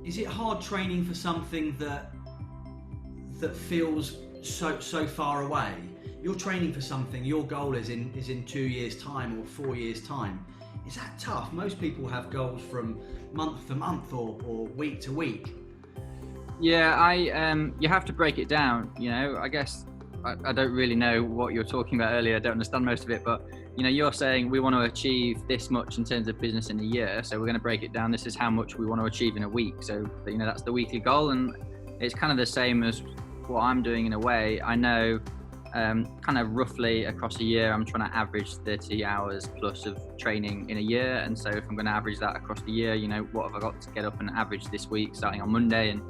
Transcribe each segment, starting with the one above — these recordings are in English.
Is it hard training for something that feels so far away? You're training for something. Your goal is in 2 years' time or 4 years' time. Is that tough? Most people have goals from month to month or week to week. Yeah, you have to break it down. I guess I don't really know what you were talking about earlier. I don't understand most of it, but you're saying we want to achieve this much in terms of business in a year, so we're going to break it down. This is how much we want to achieve in a week. So that's the weekly goal, and it's kind of the same as what I'm doing in a way. I know kind of roughly across a year, I'm trying to average 30 hours plus of training in a year. And so if I'm going to average that across the year, what have I got to get up and average this week starting on Monday? And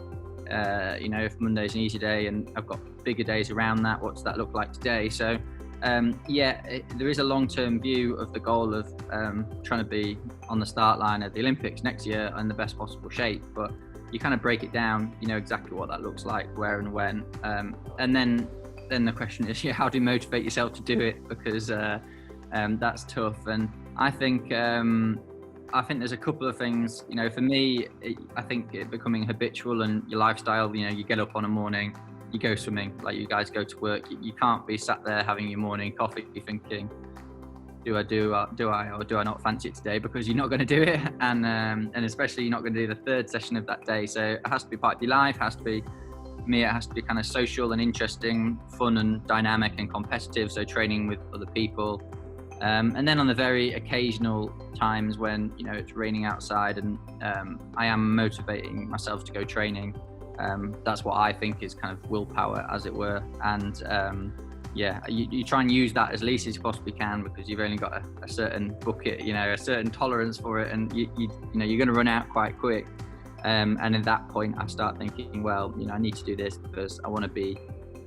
if Monday's an easy day and I've got bigger days around that, what's that look like today? So there is a long-term view of the goal of trying to be on the start line of the Olympics next year in the best possible shape, but you kind of break it down, exactly what that looks like, where and when, and then the question is, how do you motivate yourself to do it? Because that's tough. And I think there's a couple of things, for me, I think it becoming habitual and your lifestyle, you get up on a morning, you go swimming, like you guys go to work, you can't be sat there having your morning coffee thinking, do I or do I not fancy it today? Because you're not going to do it. And especially you're not going to do the third session of that day. So it has to be part of your life, it has to be kind of social and interesting, fun and dynamic and competitive. So training with other people. And then on the very occasional times when, it's raining outside and I am motivating myself to go training, that's what I think is kind of willpower, as it were. And you try and use that as least as you possibly can, because you've only got a certain bucket, a certain tolerance for it, and you're going to run out quite quick. And at that point, I start thinking, well, I need to do this because I want to be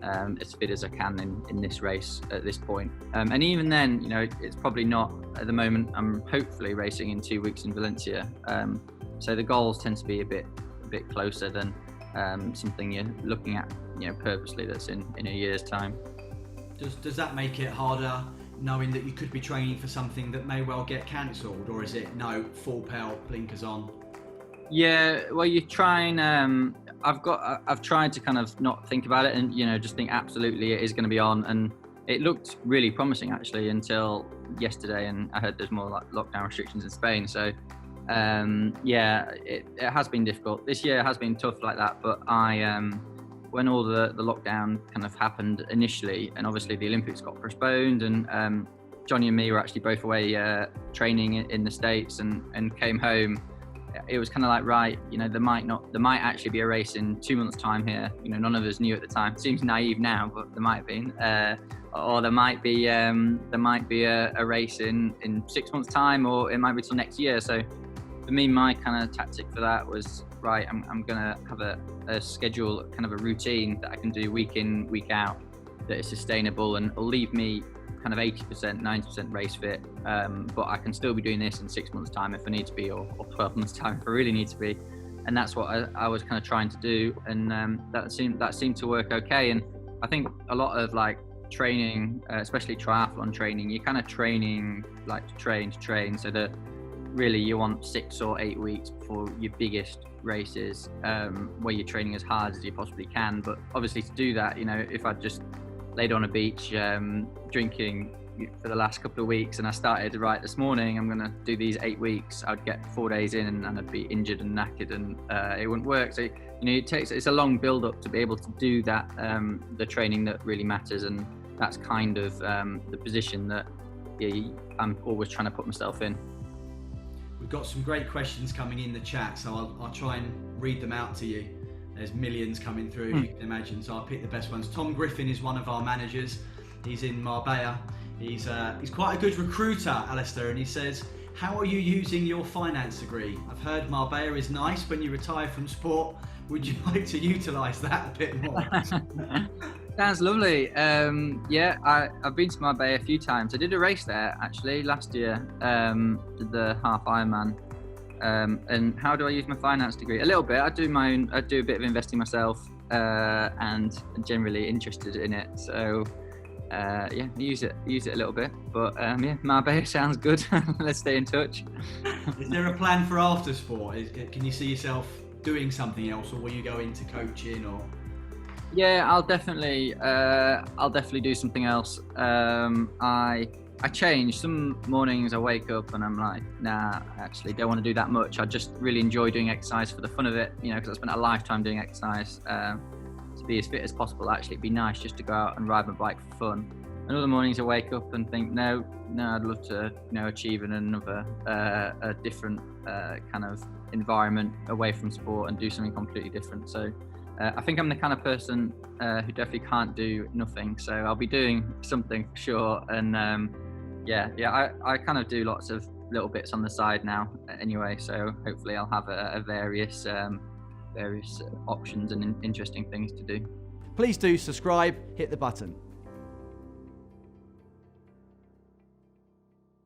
as fit as I can in this race at this point. And even then, it's probably not at the moment. I'm hopefully racing in 2 weeks in Valencia. So the goals tend to be a bit closer than something you're looking at, purposely that's in a year's time. Does that make it harder, knowing that you could be training for something that may well get cancelled, or is it no, full pelt, blinkers on? Yeah, well, you try and I've tried to kind of not think about it and just think absolutely it is going to be on, and it looked really promising actually until yesterday, and I heard there's more like lockdown restrictions in Spain. So it has been difficult. This year has been tough like that, but when all the lockdown kind of happened initially, and obviously the Olympics got postponed, and Johnny and me were actually both away training in the States and came home. It was kind of like, right, there might actually be a race in 2 months' time here. None of us knew at the time. It seems naive now, but there might have been, or there might be a race in 6 months' time, or it might be till next year. So for me, my kind of tactic for that was, right, I'm gonna have a schedule, kind of a routine that I can do week in, week out, that is sustainable and will leave me kind of 80%, 90% race fit, but I can still be doing this in 6 months' time if I need to be, or 12 months' time if I really need to be. And that's what I was kind of trying to do, and that seemed to work okay. And I think a lot of like training, especially triathlon training, you're kind of training like to train, so that really you want 6 or 8 weeks before your biggest races, where you're training as hard as you possibly can. But obviously to do that, if I just laid on a beach drinking for the last couple of weeks and I started right this morning, I'm going to do these 8 weeks, I'd get 4 days in and I'd be injured and knackered, and it wouldn't work. So it's a long build up to be able to do that, the training that really matters, and that's kind of the position that I'm always trying to put myself in. We've got some great questions coming in the chat, so I'll try and read them out to you. There's millions coming through, if you can imagine, so I'll pick the best ones. Tom Griffin is one of our managers. He's in Marbella. He's quite a good recruiter, Alistair, and he says, how are you using your finance degree? I've heard Marbella is nice when you retire from sport. Would you like to utilise that a bit more? Sounds lovely. I've been to Marbella a few times. I did a race there actually last year, did the half Ironman. And how do I use my finance degree? A little bit. I do a bit of investing myself, and generally interested in it. So use it a little bit. But Marbella sounds good. Let's stay in touch. Is there a plan for after sport? Can you see yourself doing something else, or will you go into coaching? Or yeah, I'll definitely do something else. I change. Some mornings I wake up and I'm like, nah, I actually don't want to do that much. I just really enjoy doing exercise for the fun of it, you know, because I spent a lifetime doing exercise. To be as fit as possible, actually, it'd be nice just to go out and ride my bike for fun. And other mornings I wake up and think, no, I'd love to, you know, achieve in another, a different kind of environment away from sport and do something completely different. So I think I'm the kind of person who definitely can't do nothing. So I'll be doing something for sure. And I kind of do lots of little bits on the side now anyway. So hopefully I'll have a various options and interesting things to do. Please do subscribe, hit the button.